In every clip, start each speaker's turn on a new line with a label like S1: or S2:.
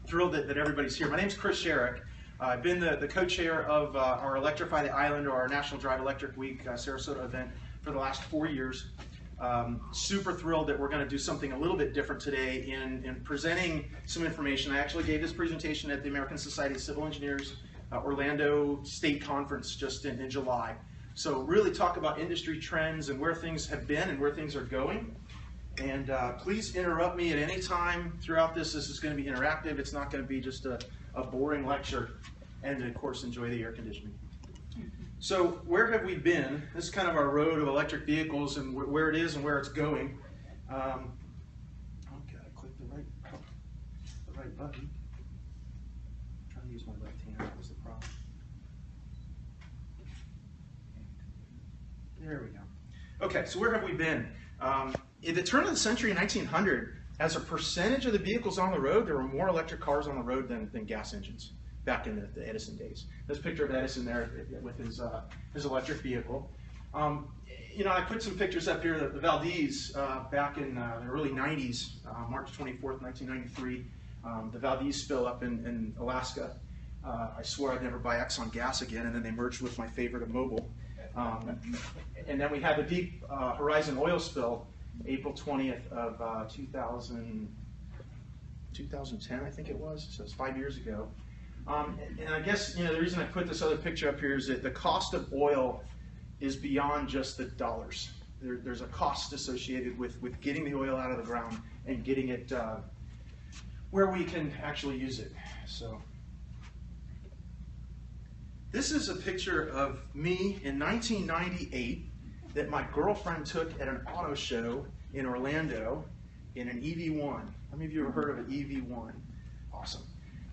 S1: thrilled that everybody's here. My name's Chris Sherrick. I've been the co-chair of our Electrify the Island, or our National Drive Electric Week Sarasota event for the last 4 years. Super thrilled that we're going to do something a little bit different today in presenting some information. I actually gave this presentation at the American Society of Civil Engineers Orlando State Conference just in July. So really talk about industry trends and where things have been and where things are going. And please interrupt me at any time throughout this. This is going to be interactive. It's not going to be just a boring lecture. And of course, enjoy the air conditioning. So where have we been? This is kind of our road of electric vehicles and where it is and where it's going. Okay, I clicked the right button. I'm trying to use my left hand. That was the problem. There we go. Okay, so where have we been? At the turn of the century, in 1900, as a percentage of the vehicles on the road, there were more electric cars on the road than gas engines back in the Edison days. This picture of Edison there with his electric vehicle. You know, I put some pictures up here. The Valdez back in the early 90s, March 24th, 1993, the Valdez spill up in Alaska. I swore I'd never buy Exxon gas again, and then they merged with my favorite of Mobil. And then we had the Deep Horizon oil spill, April 20th of 2010, I think it was. So it's 5 years ago. And I guess, you know, the reason I put this other picture up here is that the cost of oil is beyond just the dollars. There's a cost associated with getting the oil out of the ground and getting it where we can actually use it. So this is a picture of me in 1998 that my girlfriend took at an auto show in Orlando in an EV1. How many of you have heard of an EV1? Awesome.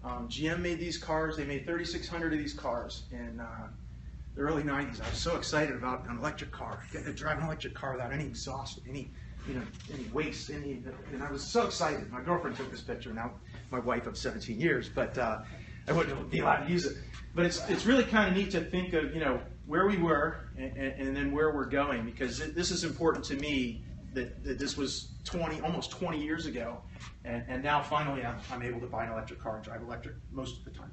S1: GM made these cars. They made 3,600 of these cars in the early 90s. I was so excited about an electric car, getting to drive an electric car without any exhaust, any waste, and I was so excited. My girlfriend took this picture. Now, my wife of 17 years, but I wouldn't be allowed to use it. But it's really kind of neat to think of, you know, where we were and then where we're going, because this is important to me that this was almost 20 years ago, and now finally I'm able to buy an electric car and drive electric most of the time.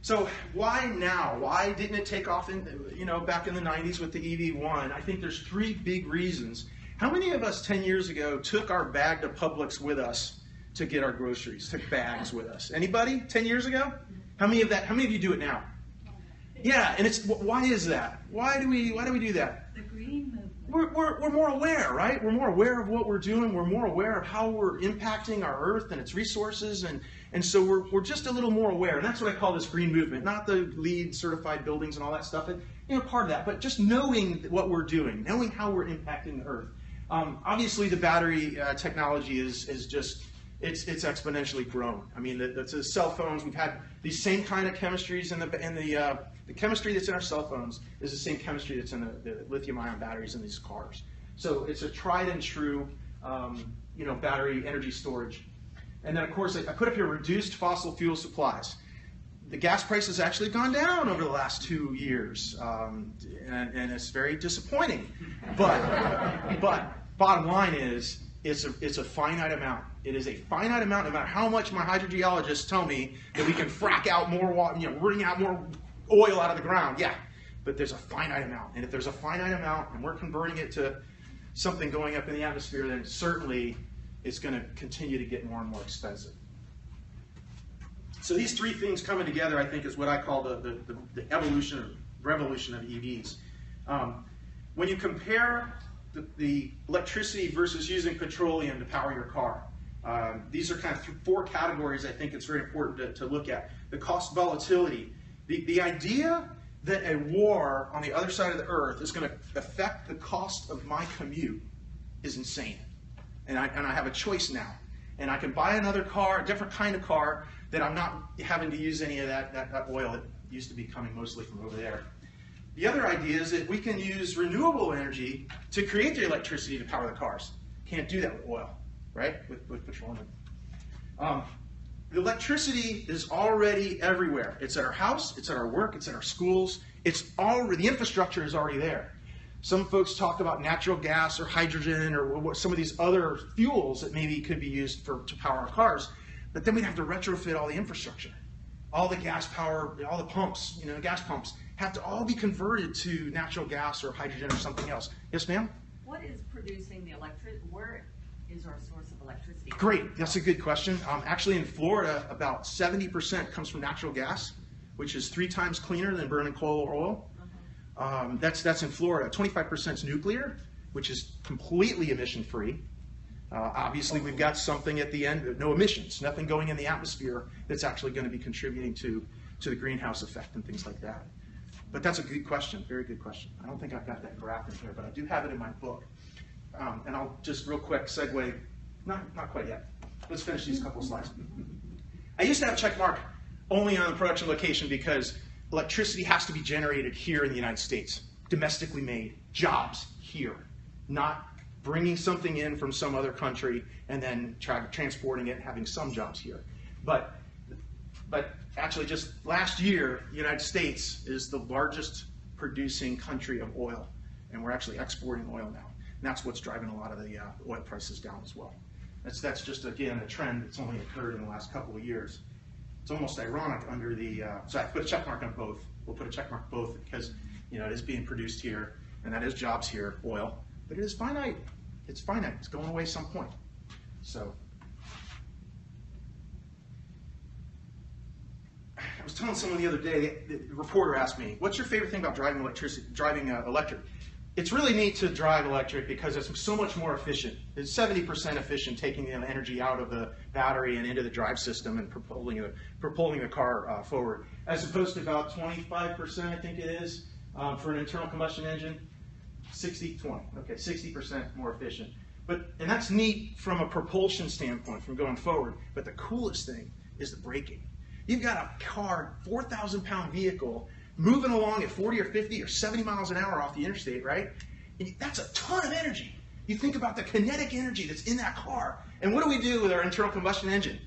S1: So why now? Why didn't it take off back in the 90s with the EV1? I think there's three big reasons. How many of us 10 years ago took our bag to Publix with us to get our groceries? Took bags with us? Anybody 10 years ago? How many of you do it now? Yeah, and why is that? Why do we do that?
S2: The green movement.
S1: We're more aware, right? We're more aware of what we're doing. We're more aware of how we're impacting our earth and its resources, and so we're just a little more aware. And that's what I call this green movement, not the LEED certified buildings and all that stuff. Part of that, but just knowing what we're doing, knowing how we're impacting the earth. Obviously, the battery technology is just it's exponentially grown. I mean, the cell phones, we've had these same kind of chemistries in the chemistry that's in our cell phones is the same chemistry that's in the lithium-ion batteries in these cars. So it's a tried and true, battery energy storage. And then, of course, I put up here reduced fossil fuel supplies. The gas price has actually gone down over the last 2 years, and it's very disappointing. But bottom line is, it's a finite amount. It is a finite amount, no matter how much my hydrogeologists tell me that we can frack out more water, bring out more oil out of the ground. Yeah, but there's a finite amount. And if there's a finite amount and we're converting it to something going up in the atmosphere, then certainly it's going to continue to get more and more expensive. So these three things coming together, I think, is what I call the evolution or revolution of EVs. When you compare the electricity versus using petroleum to power your car, these are kind of four categories I think it's very important to look at. The cost volatility. The idea that a war on the other side of the earth is going to affect the cost of my commute is insane. And I have a choice now. And I can buy another car, a different kind of car, that I'm not having to use any of that oil that used to be coming mostly from over there. The other idea is that we can use renewable energy to create the electricity to power the cars. Can't do that with oil, right? With petroleum. The electricity is already everywhere. It's at our house, it's at our work, it's at our schools. The infrastructure is already there. Some folks talk about natural gas or hydrogen or some of these other fuels that maybe could be used to power our cars. But then we'd have to retrofit all the infrastructure. All the gas power, all the pumps, gas pumps, have to all be converted to natural gas or hydrogen or something else. Yes, ma'am?
S2: What is producing the electricity? Where is our source of electricity?
S1: Great, that's a good question. Actually, in Florida, about 70% comes from natural gas, which is 3 times cleaner than burning coal or oil. That's in Florida. 25% is nuclear, which is completely emission-free. Obviously, we've got something at the end, no emissions, nothing going in the atmosphere that's actually going to be contributing to the greenhouse effect and things like that. But that's a good question, very good question. I don't think I've got that graph in here, but I do have it in my book. And I'll just real quick segue, not quite yet. Let's finish these couple slides. I used to have a check mark only on the production location because electricity has to be generated here in the United States, domestically made, jobs here, not bringing something in from some other country and then transporting it and having some jobs here. But actually just last year, the United States is the largest producing country of oil, and we're actually exporting oil now. And that's what's driving a lot of the oil prices down as well. That's just, again, a trend that's only occurred in the last couple of years. It's almost ironic under the, so I put a check mark on both. We'll put a check mark both because, it is being produced here, and that is jobs here, oil, but it is finite. It's finite. It's going away some point. So I was telling someone the other day, the reporter asked me, what's your favorite thing about driving electric? It's really neat to drive electric because it's so much more efficient. It's 70% efficient taking the energy out of the battery and into the drive system and propelling the car forward, as opposed to about 25%, I think it is, for an internal combustion engine. 60-20, okay, 60% more efficient. And that's neat from a propulsion standpoint, from going forward, but the coolest thing is the braking. You've got a car, 4,000-pound vehicle, moving along at 40 or 50 or 70 miles an hour off the interstate, right? And that's a ton of energy. You think about the kinetic energy that's in that car. And what do we do with our internal combustion engine?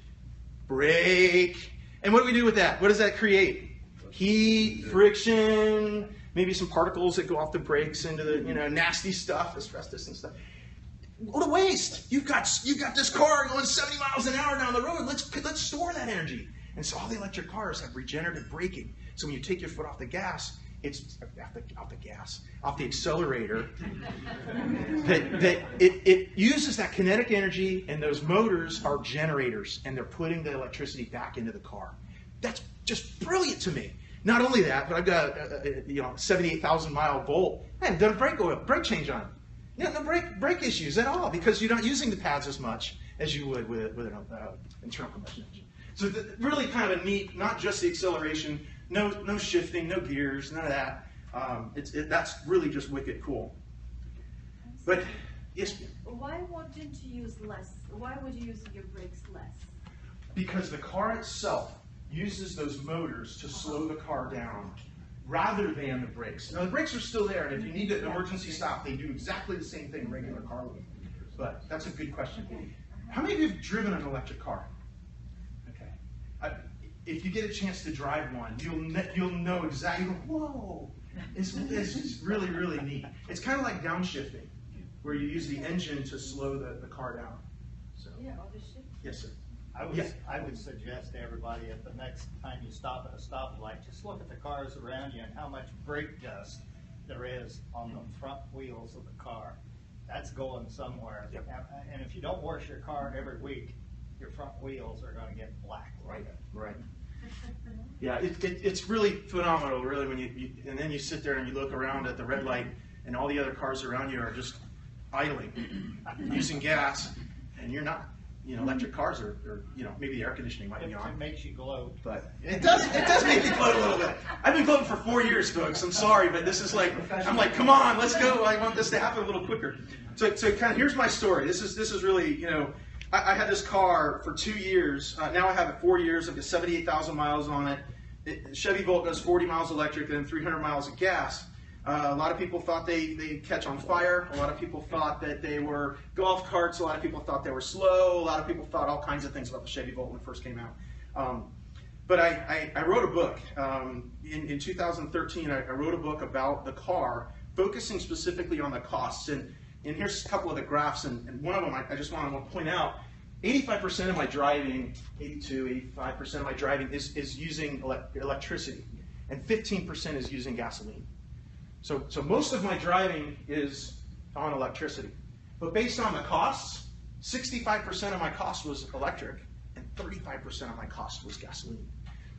S1: Brake. And what do we do with that? What does that create? Heat, friction, maybe some particles that go off the brakes into the nasty stuff, asbestos and stuff. What a waste! You've got this car going 70 miles an hour down the road. Let's store that energy. And so all the electric cars have regenerative braking. So when you take your foot off the gas, it's off the accelerator. it uses that kinetic energy, and those motors are generators, and they're putting the electricity back into the car. That's just brilliant to me. Not only that, but I've got a 78,000 mile Volt. I haven't done a brake change on it. No brake issues at all because you're not using the pads as much as you would with an internal combustion engine. So really kind of a neat, not just the acceleration, no shifting, no gears, none of that. That's really just wicked cool. But yes.
S3: Why wouldn't you use less? Why would you use your brakes less?
S1: Because the car itself uses those motors to slow the car down rather than the brakes. Now the brakes are still there, and if you need an emergency stop, they do exactly the same thing a regular car would. But that's a good question. How many of you have driven an electric car? Okay. If you get a chance to drive one, you'll know exactly. Whoa! It's really, really neat. It's kind of like downshifting, where you use the engine to slow the car down. So.
S3: Yeah, or the shift.
S1: Yes, sir.
S4: I would suggest to everybody at the next time you stop at a stoplight, just look at the cars around you and how much brake dust there is on the front wheels of the car. That's going somewhere.
S1: Yep.
S4: And if you don't wash your car every week, your front wheels are going to get black.
S1: Right. Yeah, it's really phenomenal, really, when and then you sit there and you look around at the red light, and all the other cars around you are just idling, using gas, and you're not. Electric cars are maybe the air conditioning might be on.
S4: It makes you gloat.
S1: But it does make you gloat a little bit. I've been gloating for 4 years, folks. I'm sorry, but this is I'm like, come on, let's go. I want this to happen a little quicker. So kind of here's my story. This is really, I had this car for 2 years. Now I have it 4 years. I've got 78,000 miles on it. Chevy Volt does 40 miles electric and 300 miles of gas. A lot of people thought they'd catch on fire. A lot of people thought that they were golf carts. A lot of people thought they were slow. A lot of people thought all kinds of things about the Chevy Volt when it first came out. But I wrote a book. In 2013, I wrote a book about the car, focusing specifically on the costs. And here's a couple of the graphs. And one of them I just want to point out. 85% of my driving, 85% of my driving is using electricity, and 15% is using gasoline. So most of my driving is on electricity. But based on the costs, 65% of my cost was electric, and 35% of my cost was gasoline.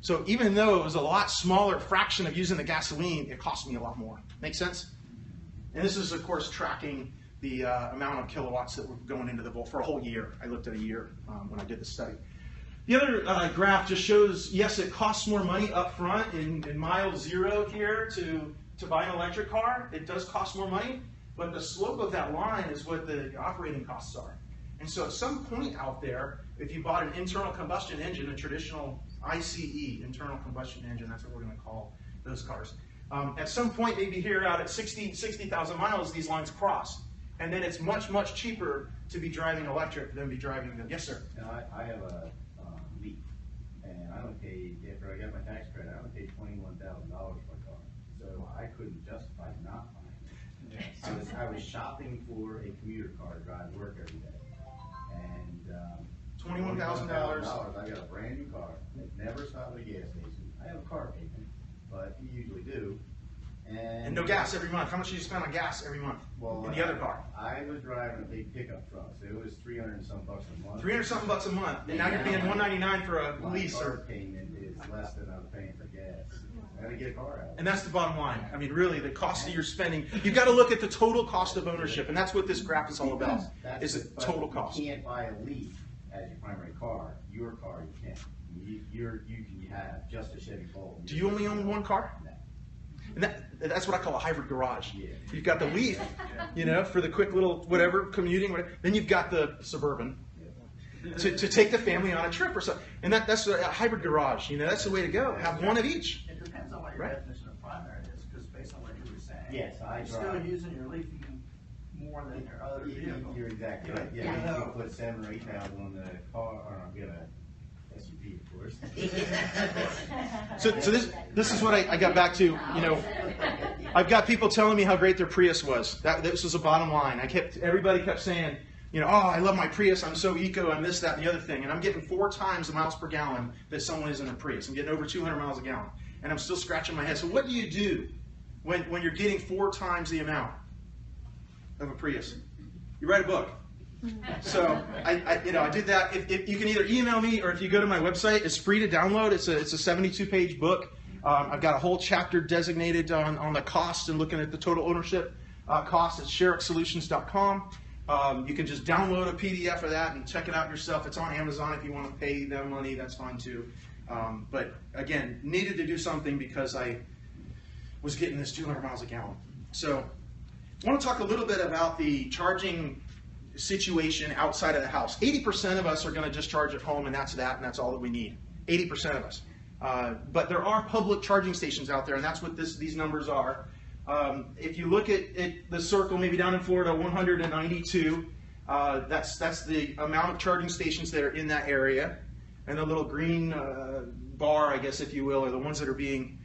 S1: So even though it was a lot smaller fraction of using the gasoline, it cost me a lot more. Make sense? And this is, of course, tracking the amount of kilowatts that were going into the Volt for a whole year. I looked at a year when I did the study. The other graph just shows, yes, it costs more money up front in mile 0 here to buy an electric car. It does cost more money, but the slope of that line is what the operating costs are. And so at some point out there, if you bought an internal combustion engine, a traditional ICE, internal combustion engine, that's what we're going to call those cars. At some point, maybe here out at 60,000 miles, these lines cross. And then it's much, much cheaper to be driving electric than be driving the, yes, sir?
S5: Now, I have a Leaf, and I only paid, after I got my tax credit, I only paid $21,000 for a car. So I couldn't justify not buying it. Yes. I was shopping for a commuter car to drive to work every day. And
S1: $21,000.
S5: I got a brand new car. Never stopped at a gas station. I have a car payment, but you usually do.
S1: And no gas every month. How much do you spend on gas every month in the other car?
S5: I was driving a big pickup truck, so it was $300 and some bucks a month.
S1: 300 something bucks a month, and now you're paying $199 for a lease.
S5: My car payment is less than I'm paying for gas. I gotta get a car out.
S1: And that's the bottom line. I mean, really, the cost that you're spending. You've got to look at the total cost of ownership, and that's what this graph is all about. Is the total cost.
S5: You can't buy a Leaf as your primary car. Your car, you can't. You can have just a Chevy Volt.
S1: Do you only own one car?
S5: No.
S1: And that's what I call a hybrid garage.
S5: Yeah.
S1: You've got the Leaf, you know, for the quick little whatever, commuting, whatever. Then you've got the Suburban to take the family on a trip or something. And that's a hybrid garage, you know, that's the way to go. Have one of each.
S6: It depends on what your definition of primary is, because based on what you were saying.
S5: Yes, I
S6: You're
S5: drive.
S6: still using your Leaf more than your other vehicle.
S5: You're exactly right. Yeah, you can put 7,000 or 8,000 on the car, or get a SUV, of course.
S1: So this is what I got back to, you know, I've got people telling me how great their Prius was. This was a bottom line. Everybody kept saying, you know, oh, I love my Prius, I'm so eco, I'm this, that, and the other thing. And I'm getting 4 times the miles per gallon that someone is in a Prius. I'm getting over 200 miles a gallon. And I'm still scratching my head. So what do you do when you're getting 4 times the amount of a Prius? You write a book. So I did that. If you can either email me, or if you go to my website, it's free to download. It's a 72-page book. I've got a whole chapter designated on the cost and looking at the total ownership cost at ShareXSolutions.com. You can just download a PDF of that and check it out yourself. It's on Amazon if you want to pay them money. That's fine too. But again, needed to do something because I was getting this 200 miles a gallon. So I want to talk a little bit about the charging situation outside of the house. 80% of us are going to just charge at home, and that's all that we need. 80% of us. But there are public charging stations out there, and that's what these numbers are. If you look at the circle, maybe down in Florida, 192. That's the amount of charging stations that are in that area, and the little green bar, I guess, if you will, are the ones that are being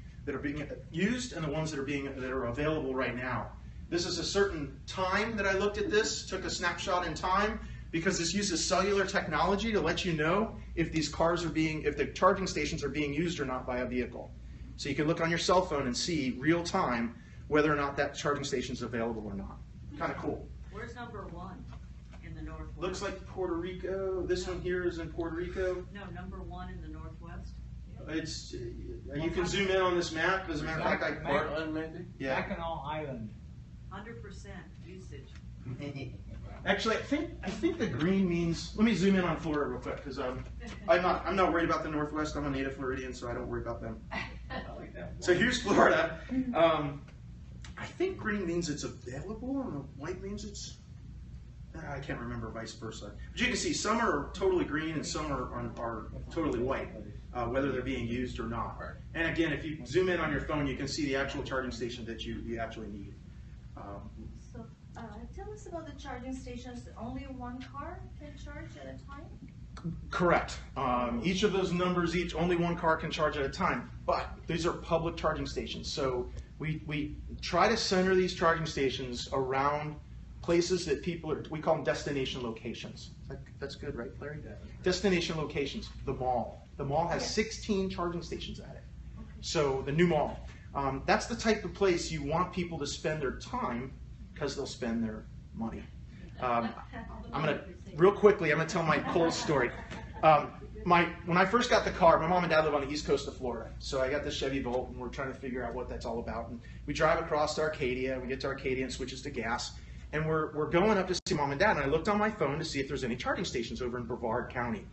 S1: used, and the ones that are available right now. This is a certain time that I looked at this, took a snapshot in time, because this uses cellular technology to let you know if these if the charging stations are being used or not by a vehicle. So you can look on your cell phone and see real time whether or not that charging station is available or not. Kind of cool.
S2: Where's number 1 in the Northwest?
S1: Looks like Puerto Rico. This one here is in Puerto Rico.
S2: No, number 1 in the Northwest.
S1: It's you can zoom in on this map. As a matter of fact, yeah.
S7: Mackinac Island.
S2: 100% usage.
S1: Actually, I think the green means. Let me zoom in on Florida real quick, because I'm not worried about the Northwest. I'm a native Floridian, so I don't worry about them. So here's Florida. I think green means it's available, and white means it's. I can't remember, vice versa. But you can see some are totally green and some are totally white, whether they're being used or not. And again, if you zoom in on your phone, you can see the actual charging station that you actually need.
S3: So tell us about the charging stations. Only one car can charge at a time?
S1: Correct. Each of those numbers, only one car can charge at a time. But these are public charging stations. So we try to center these charging stations around places that people are, we call them destination locations. That's good, right, Larry? Destination locations, the mall. The mall has 16 charging stations at it. So the new mall. That's the type of place you want people to spend their time because they'll spend their money. I'm going to, real quickly, I'm going to tell my Kohl's story. When I first got the car, my mom and dad live on the east coast of Florida. So I got this Chevy Volt, and we're trying to figure out what that's all about. And we drive across to Arcadia. We get to Arcadia and switches to gas. And we're going up to see mom and dad. And I looked on my phone to see if there's any charging stations over in Brevard County.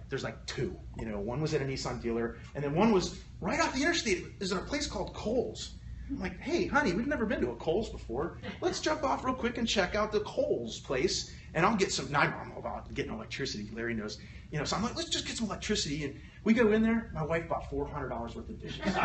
S1: There's like 2. You know, one was at a Nissan dealer, and then one was right off the interstate. There's a place called Kohl's. I'm like, hey, honey, we've never been to a Kohl's before. Let's jump off real quick and check out the Kohl's place, and I'll get some. Now I'm all about getting electricity. Larry knows. You know, so I'm like, let's just get some electricity. And we go in there. My wife bought $400 worth of dishes. Now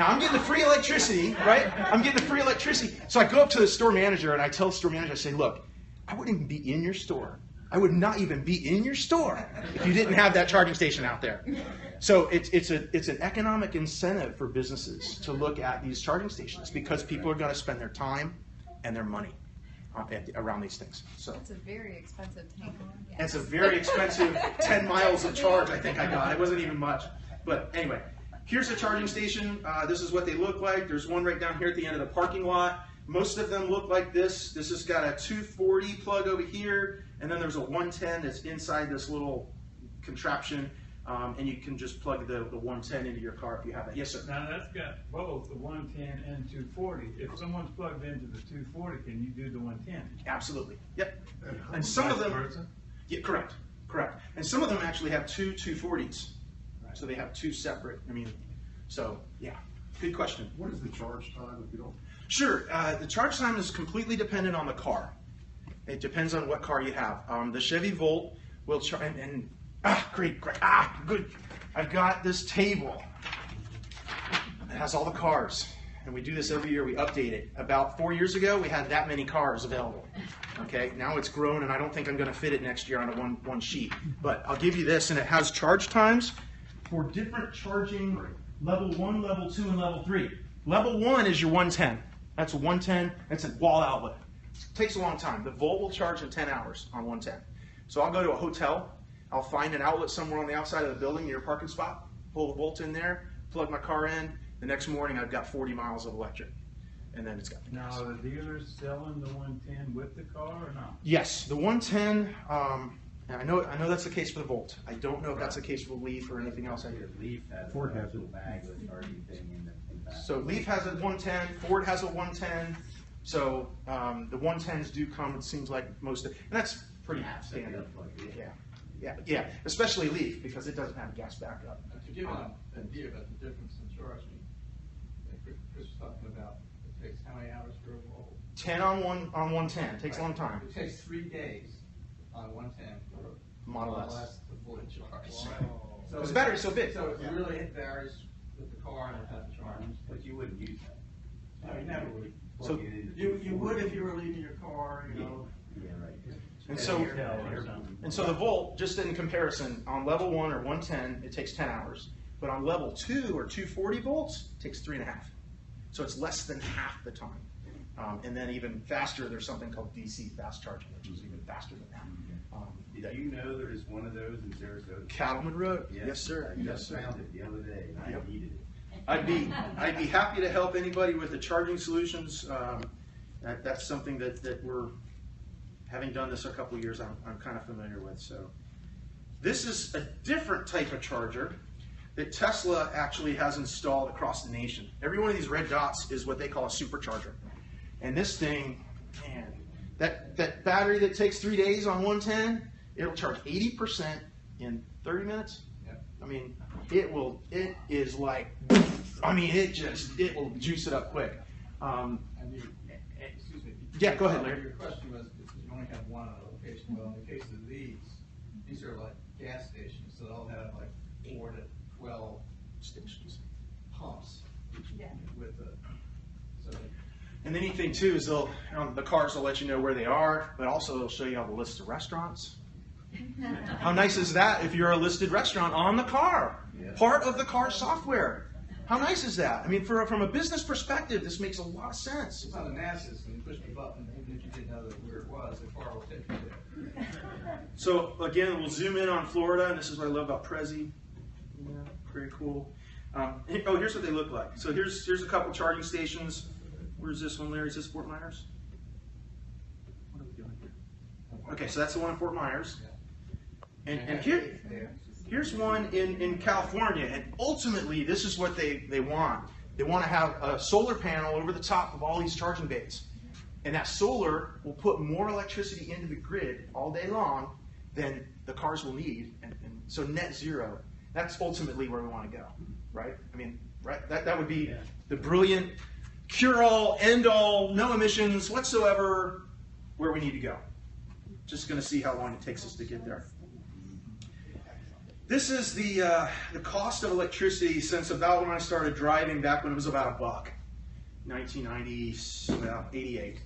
S1: I'm getting the free electricity, right? I'm getting the free electricity. So I go up to the store manager and I tell the store manager, I say, look, I wouldn't even be in your store. I would not even be in your store if you didn't have that charging station out there. So it's an economic incentive for businesses to look at these charging stations because people are going to spend their time and their money around these things. So
S7: it's a very expensive tank.
S1: It's a very expensive 10 miles of charge I think I got. It wasn't even much. But anyway, here's a charging station. This is what they look like. There's one right down here at the end of the parking lot. Most of them look like this. This has got a 240 plug over here, and then there's a 110 that's inside this little contraption, and you can just plug the 110 into your car if you have that. Yes, sir.
S8: Now that's got both the 110 and 240. If someone's plugged into the 240, can you do the 110?
S1: Absolutely. Yep. And some of them, yeah, correct. And some of them actually have 2 240s, so they have 2 separate. So yeah. Good question.
S9: What is the charge time if you don't?
S1: Sure. The charge time is completely dependent on the car. It depends on what car you have. The Chevy Volt will charge, great, good. I've got this table. It has all the cars, and we do this every year. We update it. About 4 years ago, we had that many cars available. Okay, now it's grown, and I don't think I'm going to fit it next year on a one sheet. But I'll give you this, and it has charge times for different charging. Level 1, level 2, and level 3. Level 1 is your 110. That's a 110. That's a wall outlet. It takes a long time. The Volt will charge in 10 hours on 110. So I'll go to a hotel. I'll find an outlet somewhere on the outside of the building near a parking spot, pull the Volt in there, plug my car in. The next morning I've got 40 miles of electric. And then it's got the gas.
S8: Now, are the dealers selling the 110 with the car or not?
S1: Yes, the 110, and I know that's the case for the Volt. I don't know if that's the case for Leaf or anything else.
S5: Leaf has
S9: Ford
S5: a
S9: has
S5: little
S9: it.
S5: bag with charging thing in the back.
S1: So Leaf has a 110, Ford has a 110. So the 110s do come, it seems like most of, and that's pretty standard. Yeah, especially Leaf because it doesn't have a gas backup.
S10: To give an idea about the difference in charging, like Chris was talking about, it takes how many hours for a Volt?
S1: 10 on 110, it takes a long time.
S10: It takes 3 days on 110 for a
S1: Model S.
S10: to fully charge.
S1: Because the battery's so big.
S10: So it really varies with the car and the type of charge.
S5: But you wouldn't use that.
S10: No, you never would.
S1: So
S10: You would if you were leaving your car, you know.
S5: Yeah, right.
S1: And so the Volt, just in comparison, on level 1 or 110, it takes 10 hours. But on level 2 or 240 volts, it takes 3.5. So it's less than half the time. And then even faster, there's something called DC fast charging, which is even faster than that.
S5: Did you know there is one of those in Sarasota?
S1: Cattleman Road. Yes, sir.
S5: I
S1: Yes,
S5: just
S1: sir.
S5: found it the other day, and I
S1: Yep.
S5: needed it.
S1: I'd be happy to help anybody with the charging solutions. That's something that we're, having done this a couple of years, I'm kind of familiar with. So this is a different type of charger that Tesla actually has installed across the nation. Every one of these red dots is what they call a supercharger. And this thing, man, that battery that takes 3 days on 110, it'll charge 80% in 30 minutes.
S10: Yep.
S1: I mean, it is like, it will juice it up quick.
S10: And you, excuse me.
S1: Yeah, go ahead, Larry.
S10: Your question was, because you only have one location. Well, in the case of these are like gas stations, so they'll have like 4 to 12
S1: Stations.
S10: pumps
S7: Yeah.
S10: with the, so.
S1: And the neat thing too is the cars will let you know where they are, but also they'll show you all the list of restaurants. How nice is that if you're a listed restaurant on the car?
S5: Yeah.
S1: Part of the car software. How nice is that? I mean, from a business perspective, this makes a lot of sense.
S10: It's on the NASA's, when you push the button, even if you didn't know where it was, the car will take you there.
S1: So again, we'll zoom in on Florida, and this is what I love about Prezi. Yeah, very cool. Oh, here's what they look like. So here's a couple charging stations. Where's this one, Larry? Is this Fort Myers? What are we doing here? Okay, so that's the one in Fort Myers. And here's one in California. And ultimately, this is what they want. They want to have a solar panel over the top of all these charging bays. And that solar will put more electricity into the grid all day long than the cars will need. And so net zero, that's ultimately where we want to go, right? I mean, right? That would be the brilliant cure-all, end-all, no emissions whatsoever, where we need to go. Just going to see how long it takes us to get there. This is the cost of electricity since about when I started driving, back when it was about $1. 1988.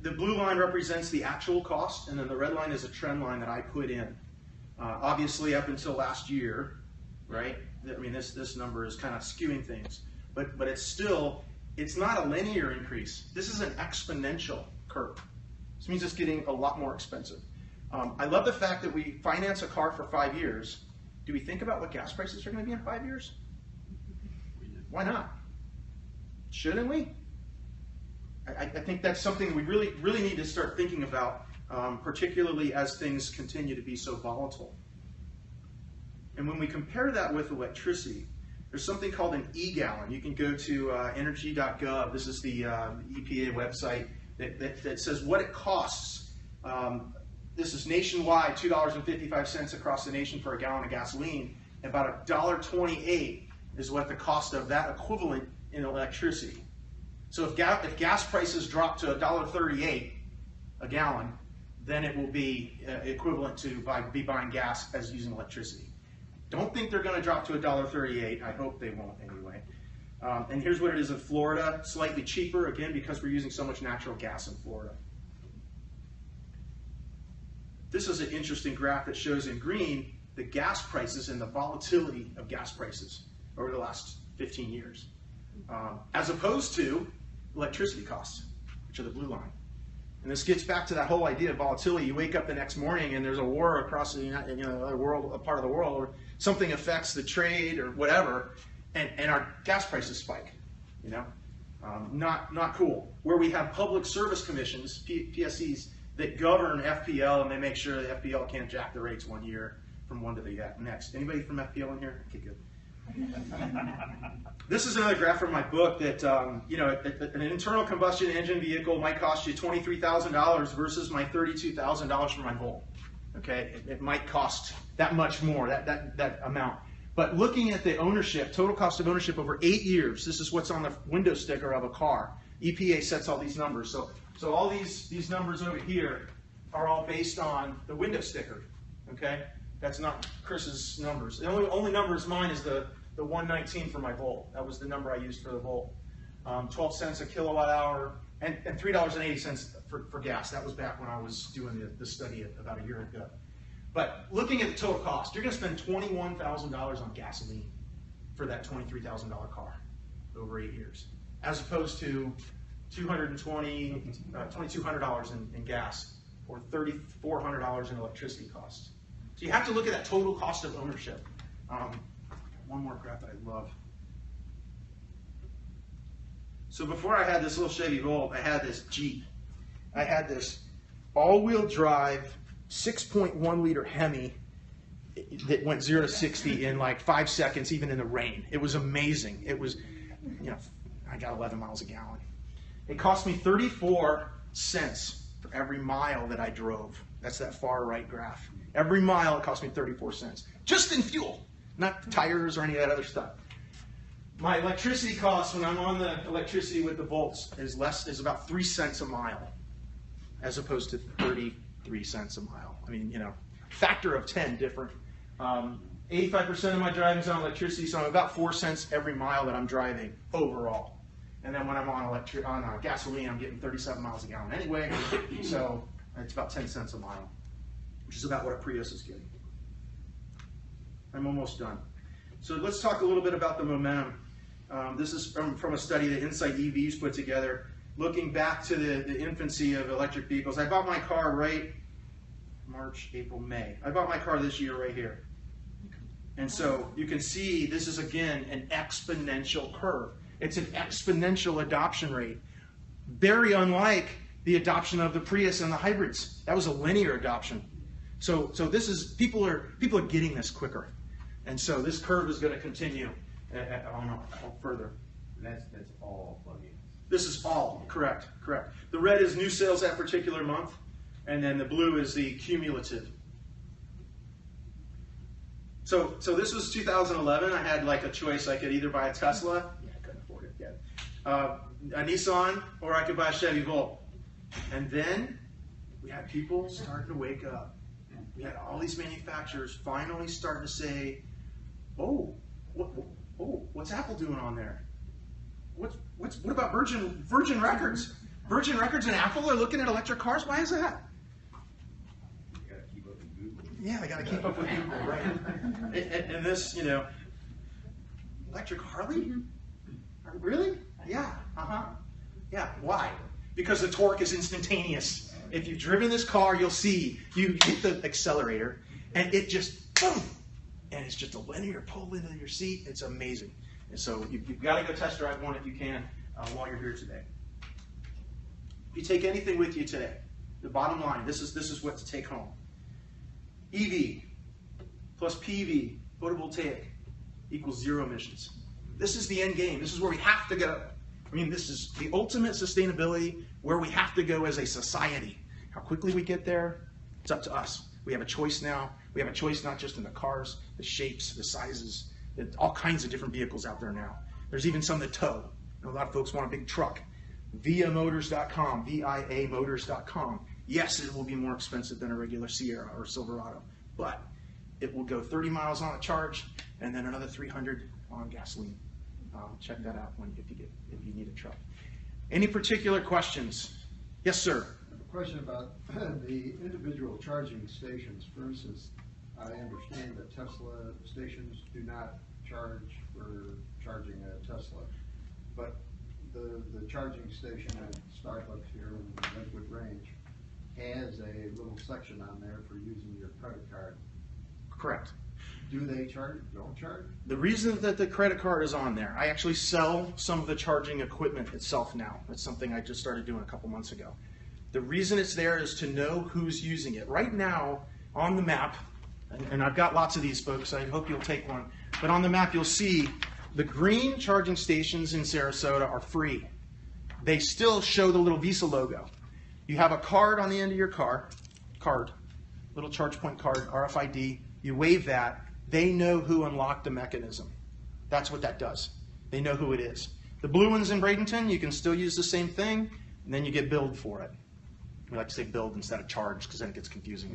S1: The blue line represents the actual cost, and then the red line is a trend line that I put in. Obviously, up until last year, right? I mean, this number is kind of skewing things, but it's not a linear increase. This is an exponential curve. This means it's getting a lot more expensive. I love the fact that we finance a car for 5 years. Do we think about what gas prices are going to be in 5 years? Why not? Shouldn't we? I think that's something we really need to start thinking about, particularly as things continue to be so volatile. And when we compare that with electricity, there's something called an e-gallon. You can go to energy.gov. This is the EPA website that says what it costs. This is nationwide, $2.55 across the nation for a gallon of gasoline. About $1.28 is what the cost of that equivalent in electricity. So if gas prices drop to $1.38 a gallon, then it will be equivalent to buying gas as using electricity. Don't think they're going to drop to $1.38. I hope they won't anyway. And here's what it is in Florida, slightly cheaper, again, because we're using so much natural gas in Florida. This is an interesting graph that shows in green the gas prices and the volatility of gas prices over the last 15 years, as opposed to electricity costs, which are the blue line. And this gets back to that whole idea of volatility. You wake up the next morning and there's a war across the world, a part of the world, or something affects the trade or whatever, and our gas prices spike. Not cool. Where we have public service commissions, PSCs, that govern FPL, and they make sure the FPL can't jack the rates 1 year from one to the next. Anybody from FPL in here? Okay, good. This is another graph from my book that an internal combustion engine vehicle might cost you $23,000 versus my $32,000 for my Volt. Okay, it might cost that much more, that amount. But looking at the ownership, total cost of ownership over 8 years, this is what's on the window sticker of a car. EPA sets all these numbers. So all these numbers over here are all based on the window sticker. Okay, that's not Chris's numbers. The only numbers mine is the 119 for my Volt. That was the number I used for the Volt. 12 cents a kilowatt hour and $3.80 for gas. That was back when I was doing the study about a year ago. But looking at the total cost, you're going to spend $21,000 on gasoline for that $23,000 car over 8 years, as opposed to $2,200 in gas or $3,400 in electricity costs. So you have to look at that total cost of ownership. One more graph that I love. So before I had this little Chevy Volt, I had this Jeep. I had this all-wheel drive 6.1 liter Hemi that went 0 to 60 in like 5 seconds, even in the rain. It was amazing. It was, I got 11 miles a gallon. It cost me 34 cents for every mile that I drove. That's that far right graph. Every mile it cost me 34 cents, just in fuel, not tires or any of that other stuff. My electricity cost when I'm on the electricity with the Volts is about 3 cents a mile, as opposed to 33 cents a mile. I mean, factor of 10 different. 85% of my driving is on electricity, so I'm about 4 cents every mile that I'm driving overall. And then when I'm on gasoline, I'm getting 37 miles a gallon anyway, so it's about 10 cents a mile, which is about what a Prius is getting. I'm almost done. So let's talk a little bit about the momentum. This is from a study that Insight EVs put together, looking back to the infancy of electric vehicles. I bought my car right March, April, May. I bought my car this year right here. And so you can see this is, again, an exponential curve. It's an exponential adoption rate. Very unlike the adoption of the Prius and the hybrids. That was a linear adoption. So this is, people are getting this quicker. And so this curve is going to continue on further.
S5: That's all plug-ins.
S1: This is all, correct. The red is new sales that particular month, and then the blue is the cumulative. So this was 2011. I had like a choice. I could either buy a Tesla, I couldn't afford it yet, a Nissan, or I could buy a Chevy Volt. And then we had people starting to wake up. We had all these manufacturers finally starting to say, "Oh, what's Apple doing on there? What about Virgin Records? Virgin Records and Apple are looking at electric cars. Why is that?" Yeah, I got to keep up with Google, right? And this, electric Harley? Really? Yeah, Yeah, why? Because the torque is instantaneous. If you've driven this car, you'll see you hit the accelerator and it just, boom, and it's just a linear pull into your seat. It's amazing. And so you've got to go test drive one if you can while you're here today. If you take anything with you today, the bottom line, this is what to take home. EV plus PV, photovoltaic, equals zero emissions. This is the end game. This is where we have to go. I mean, this is the ultimate sustainability, where we have to go as a society. How quickly we get there, it's up to us. We have a choice now. We have a choice not just in the cars, the shapes, the sizes, all kinds of different vehicles out there now. There's even some that tow. A lot of folks want a big truck. ViaMotors.com, VIAMotors.com. Yes, it will be more expensive than a regular Sierra or Silverado, but it will go 30 miles on a charge and then another 300 on gasoline. Check that out if you need a truck. Any particular questions? Yes, sir.
S9: A question about the individual charging stations. For instance, I understand that Tesla stations do not charge for charging a Tesla, but the charging station at Starbucks here in the Lakewood Range has a little section on there for using your credit card.
S1: Correct.
S9: Do they charge? Don't charge?
S1: The reason that the credit card is on there, I actually sell some of the charging equipment itself now. That's something I just started doing a couple months ago. The reason it's there is to know who's using it. Right now, on the map, and I've got lots of these, folks, I hope you'll take one, but on the map you'll see the green charging stations in Sarasota are free. They still show the little Visa logo. You have a card on the end of your card, little charge point card, RFID, you wave that, they know who unlocked the mechanism. That's what that does. They know who it is. The blue ones in Bradenton, you can still use the same thing, and then you get billed for it. We like to say billed instead of charged, because then it gets confusing.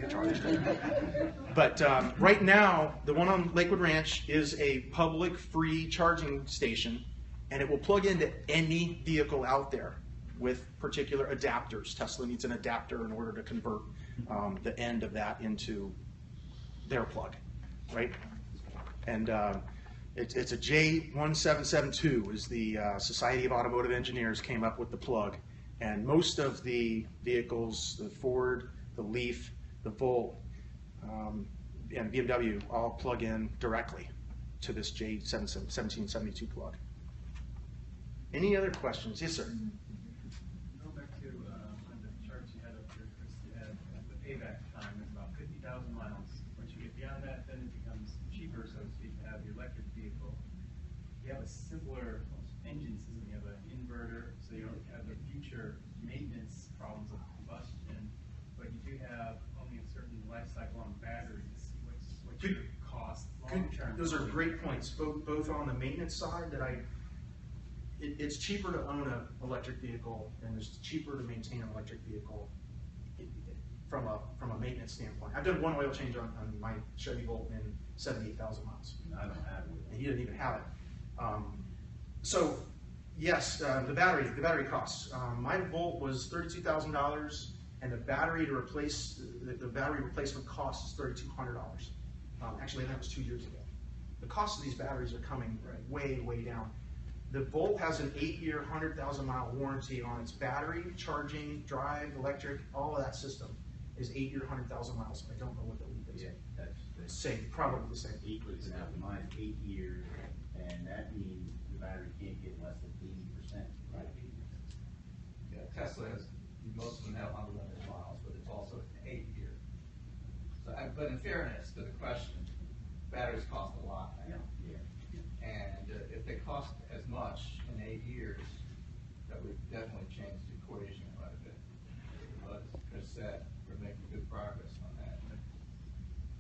S1: But right now, the one on Lakewood Ranch is a public free charging station, and it will plug into any vehicle out there with particular adapters. Tesla needs an adapter in order to convert the end of that into their plug, right? And it's a J1772 is the Society of Automotive Engineers came up with the plug. And most of the vehicles, the Ford, the Leaf, the Volt, and BMW all plug in directly to this J1772 plug. Any other questions? Yes, sir.
S8: Go back to one of the charts you had up here, Chris. You had the payback time is about 50,000 miles. Once you get beyond that, then it becomes cheaper, so to speak, to have the electric vehicle. You have a simpler engine system. You have an inverter, so you don't have the future maintenance problems of combustion, but you do have only a certain life cycle on batteries. What's your cost long term?
S1: Those are great points, both on the maintenance side that it's cheaper to own an electric vehicle and it's cheaper to maintain an electric vehicle from a maintenance standpoint. I've done one oil change on my Chevy Volt in 78,000 miles.
S5: I don't have it.
S1: And he didn't even have it. So yes, the battery costs. My Volt was $32,000, and the battery to replace the battery replacement cost is $3,200. Actually, that was 2 years ago. the cost of these batteries are coming way, way down. The Volt has an 8-year, 100,000-mile warranty on its battery, charging, drive, electric, all of that system is 8-year, 100,000 miles. I don't know what the lead is.
S5: Yeah, that's
S1: Same, probably the same.
S5: mine's 8 years, and that means the battery can't get less than 80%, right?
S10: Yeah, Tesla has, most of them have unlimited miles, but it's also an 8-year. So, but in fairness to the question, batteries cost a lot now.
S5: Yeah.
S10: And if they cost as much in 8 years, that would definitely change the equation quite a bit. But as Chris said, we're making good progress on that.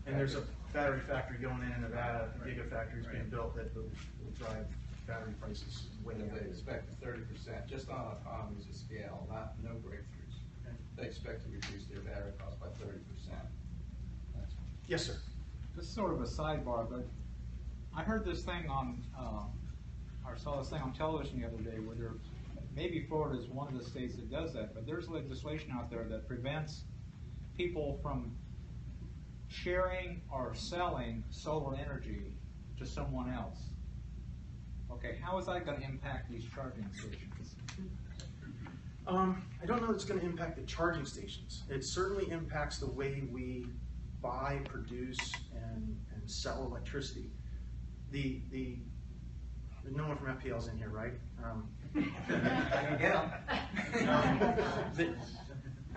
S1: And there's a battery factory going in Nevada, a gigafactory is being built that will drive battery prices way
S10: They
S1: down.
S10: expect 30%, just on economies of scale, no breakthroughs. They expect to reduce their battery cost by 30%.
S1: Yes, sir.
S7: This is sort of a sidebar, but I heard this thing on, or saw this thing on television the other day where there, maybe Florida is one of the states that does that, but there's legislation out there that prevents people from sharing or selling solar energy to someone else. Okay, how is that going to impact these charging stations?
S1: I don't know if it's going to impact the charging stations. It certainly impacts the way we buy, produce, and sell electricity. No one from FPL is in here, right?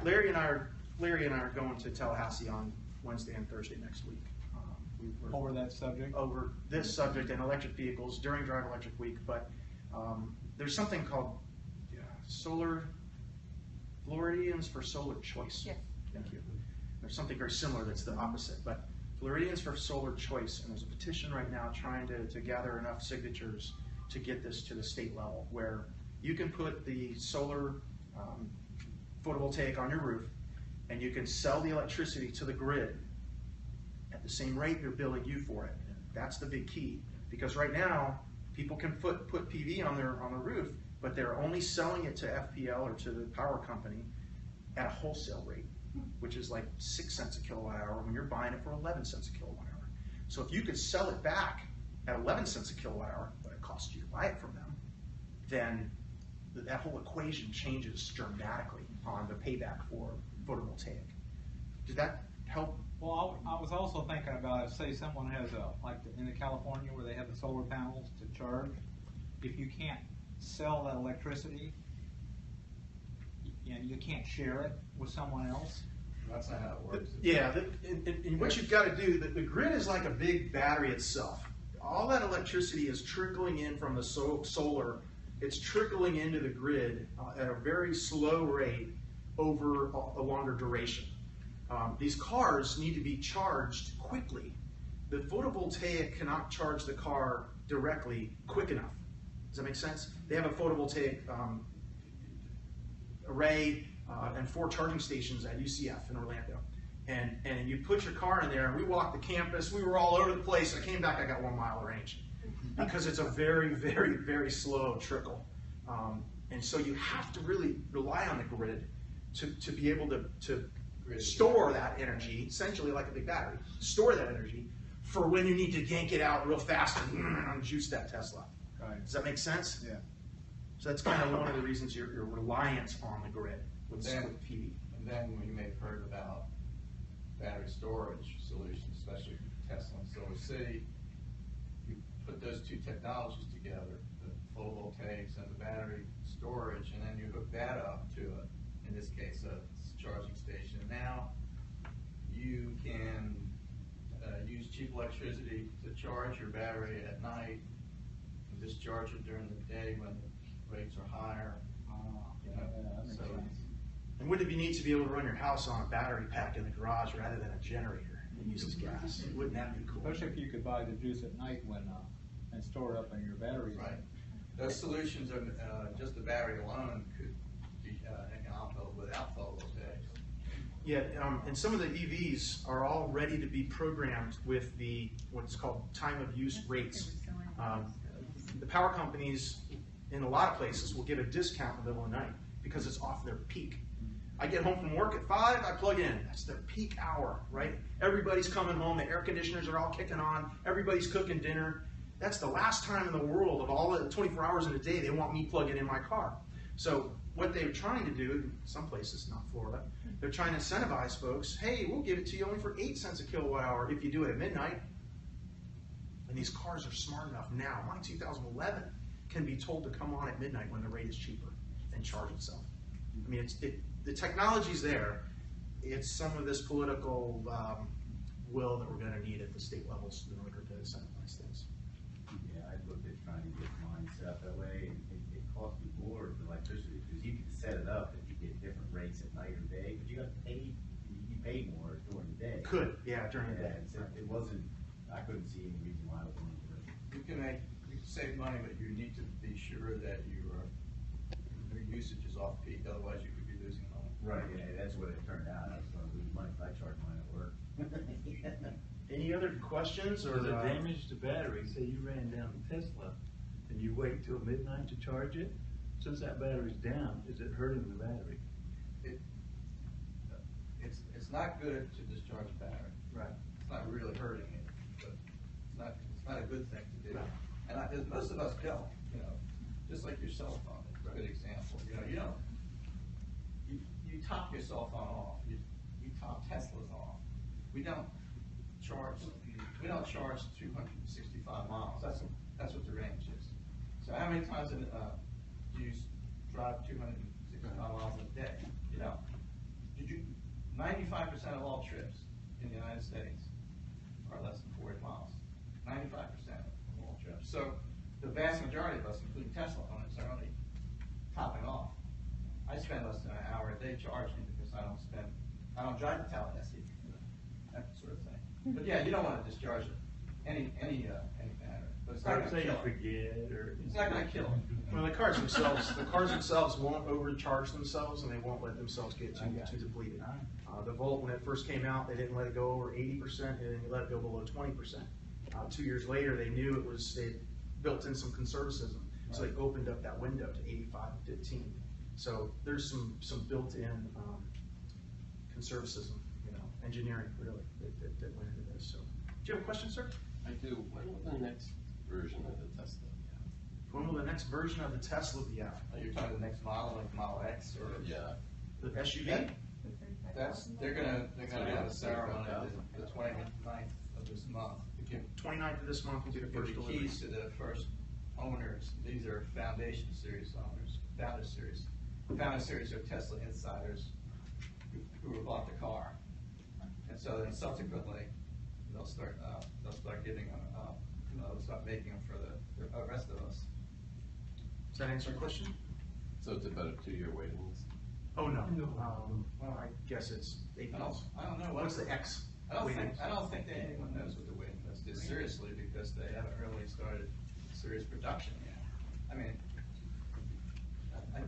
S1: Larry and I are going to Tallahassee on Wednesday and Thursday next week.
S7: Over that subject?
S1: Over this subject and electric vehicles during Drive Electric Week, but there's something called Solar Floridians for Solar Choice.
S2: Yes.
S1: Thank you. There's something very similar that's the opposite, but Floridians for Solar Choice, and there's a petition right now trying to gather enough signatures to get this to the state level, where you can put the solar photovoltaic on your roof, and you can sell the electricity to the grid at the same rate they're billing you for it. That's the big key, because right now people can put PV on their roof, but they're only selling it to FPL or to the power company at a wholesale rate, which is like 6 cents a kilowatt hour when you're buying it for 11 cents a kilowatt hour. So if you could sell it back at 11 cents a kilowatt hour, what it costs you to buy it from them, then that whole equation changes dramatically on the payback for photovoltaic. Did that help?
S7: Well, I was also thinking about, if say someone has in California where they have the solar panels to charge, if you can't sell that electricity, you can't share it with someone else.
S10: That's not how it works.
S1: Yeah, and what you've got to do, the grid is like a big battery itself. All that electricity is trickling in from the solar. It's trickling into the grid at a very slow rate over a longer duration. These cars need to be charged quickly. The photovoltaic cannot charge the car directly quick enough. Does that make sense? They have a photovoltaic array and 4 charging stations at UCF in Orlando. And you put your car in there, and we walked the campus, we were all over the place. I came back, I got 1 mile of range because it's a very, very, very slow trickle. And so you have to really rely on the grid to be able to store that energy, essentially like a big battery, store that energy for when you need to yank it out real fast and juice that Tesla.
S7: Right.
S1: Does that make sense?
S7: Yeah.
S1: So that's kind of one of the reasons you're reliant on the grid with PV.
S10: And then you may have heard about battery storage solutions, especially Tesla and Solar City. You put those two technologies together, the photovoltaics and the battery storage, and then you hook that up to, in this case, a charging station. And now you can use cheap electricity to charge your battery at night and discharge it during the day when the rates are higher.
S7: That makes sense.
S1: And wouldn't it be neat to be able to run your house on a battery pack in the garage rather than a generator that uses gas? Wouldn't that be cool?
S7: Especially if you could buy the juice at night and store it up in your batteries.
S10: Right. Those solutions are just the battery alone could be without photovoltaics.
S1: Yeah, and some of the EVs are all ready to be programmed with what's called time of use rates. The power companies in a lot of places will give a discount in the middle of the night because it's off their peak. I get home from work at 5, I plug in. That's their peak hour, right? Everybody's coming home, the air conditioners are all kicking on, everybody's cooking dinner. That's the last time in the world of all the 24 hours in a day they want me plugging in my car. So what they're trying to do, in some places, not Florida, they're trying to incentivize folks, hey, we'll give it to you only for 8 cents a kilowatt hour if you do it at midnight. And these cars are smart enough now. My 2011 can be told to come on at midnight when the rate is cheaper and charge itself. I mean, the technology's there. It's some of this political will that we're going to need at the state levels in order to incentivize things.
S5: Yeah, I looked at trying to get mine set up that way, and it cost me more for electricity, because you can set it up and you get different rates at night or day, but you got to pay, you pay more during the day.
S1: Could, yeah, during the day.
S5: And so it wasn't, I couldn't see any reason why it wouldn't work.
S10: You can save money, but you need to be sure that your usage is off peak, otherwise you could be losing money.
S5: Right, yeah, that's what it turned out. I was going to lose money if I charged mine at work.
S1: Any other questions? Or
S11: Does it damage the battery? Say you ran down a Tesla and you wait till midnight to charge it. Since that battery's down, is it hurting the battery?
S10: It's not good to discharge a battery.
S1: Right.
S10: It's not really hurting it, but it's not a good thing to do. And most of us don't, just like your cell phone, it's a good example. You top your cell phone off. You top Teslas off. We don't charge 265 miles. That's what the range is. So how many times do you drive 265 miles a day? 95% of all trips in the United States are less than 40 miles. 95% of all trips. So the vast majority of us, including Tesla owners, are only topping off. I spend less than an hour a day charging because I don't drive the Tallahassee, that sort of thing. But yeah, you don't want to discharge any battery, but it's not going to kill it. It's not going to kill it.
S1: Well, the cars themselves won't overcharge themselves, and they won't let themselves get too depleted. The Volt, when it first came out, they didn't let it go over 80%, and they let it go below 20%. 2 years later, they knew they built in some conservatism, so they opened up that window to 85 and 15. So there's some built-in conservatism, engineering really that went into this. So, do you have a question, sir?
S12: I do. When will the next version of the Tesla be out?
S1: When will the next version of the Tesla be out?
S10: Are you talking the next model, like Model X, or
S1: the SUV?
S10: They're gonna have a ceremony the 29th of this month.
S1: 29th of this month will be the first delivery.
S10: Keys to the first owners. These are Foundation Series owners. Founder Series. Founder Series are Tesla insiders who bought the car, and so then subsequently they'll start giving them. They'll start making them for the rest of us.
S1: Does that answer your question?
S12: So it's about a 2-year waiting list?
S1: Oh no. Well, I guess it's 8 months.
S10: I don't know.
S1: What's the X?
S10: I don't think that anyone knows what the waiting list is seriously, because they haven't really started serious production yet. I mean,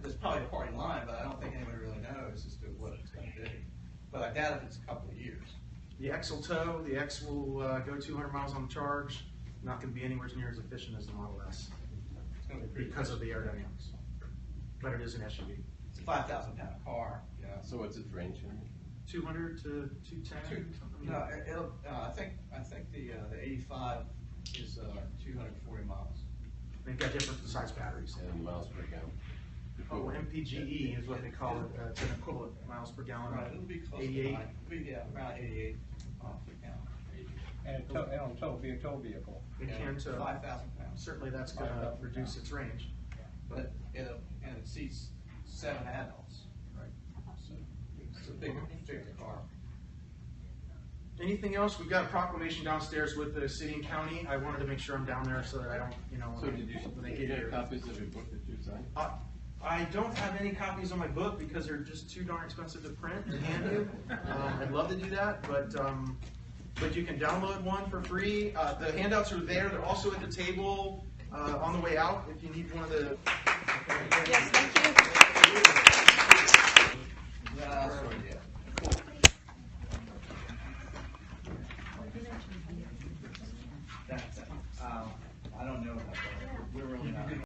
S10: there's probably a party line, but I don't think anyone really knows as to what it's going to be. But I doubt if it's a couple of years.
S1: The X will tow. The X will go 200 miles on the charge. Not going to be anywhere near as efficient as the Model S because of the aerodynamics. But it is an SUV.
S10: It's a 5,000-pound car.
S12: So what's its range?
S1: 200 to 210.
S10: No, I think the 85 is 240 miles.
S1: They've got different size batteries.
S12: And miles per gallon?
S1: Oh, MPGE is what they call it. It's an equivalent miles per gallon.
S10: Right, it'll be close
S1: 88.
S10: to around 88 miles per gallon.
S7: And it'll be a tow vehicle.
S1: It can tow.
S10: 5,000 pounds.
S1: Certainly that's going to reduce its range.
S10: But it seats 7 adults. Right. So it's a bigger car.
S1: Anything else? We've got a proclamation downstairs with the city and county. I wanted to make sure I'm down there so that I don't,
S12: So did you
S1: when they
S12: get
S1: get here.
S12: copies of your book that you signed?
S1: I don't have any copies of my book because they're just too darn expensive to print and hand you. I'd love to do that, but you can download one for free. The handouts are there. They're also at the table on the way out if you need one of the...
S2: Yes, thank you.